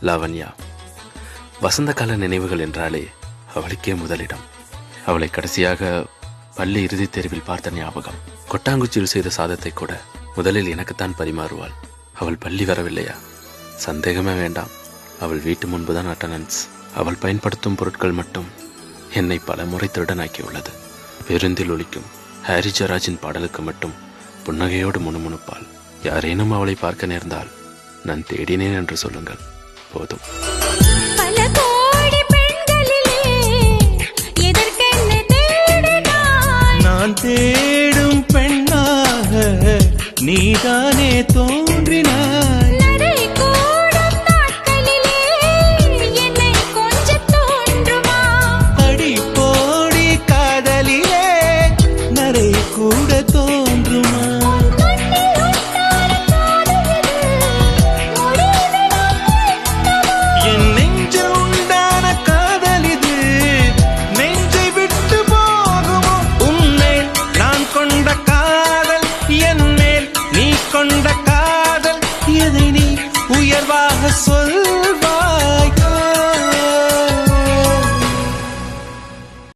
லாவண்யா. வசந்த கால நினைவுகள் என்றாலே அவளுக்கே முதலிடம். அவளை கடைசியாக பள்ளி இறுதித் தேர்வில் பார்த்த ஞாபகம். கொட்டாங்குச்சியில் செய்த சாதத்தை கூட முதலில் எனக்குத்தான் பரிமாறுவாள். அவள் பள்ளி வரவில்லையா? சந்தேகமே வேண்டாம். அவள் வீட்டு முன்புதான் அட்டனன்ஸ். அவள் பயன்படுத்தும் பொருட்கள் மட்டும் என்னை பல முறை திருடனாக்கியுள்ளது. பேருந்தில் ஒலிக்கும் ஹாரி ஜராஜின் பாடலுக்கு மட்டும் புன்னகையோடு முணுமுணுப்பாள். யாரேனும் அவளை பார்க்க நேர்ந்தால் நான் தேடினேன் என்று சொல்லுங்கள், போதும். நான் தேடும் பெண்ணாக நீதானே தோன்றினாய். அடி போடி காதலிலே நரை கூட தோன்றுமா? என் நெஞ்சில் உண்டான காதல் இது நெஞ்சை விட்டு போகுமோ? உன்மேல் நான் கொண்ட காதல், என் மேல் நீ கொண்ட காதல், எதை நீ உயர்வாக சொல்?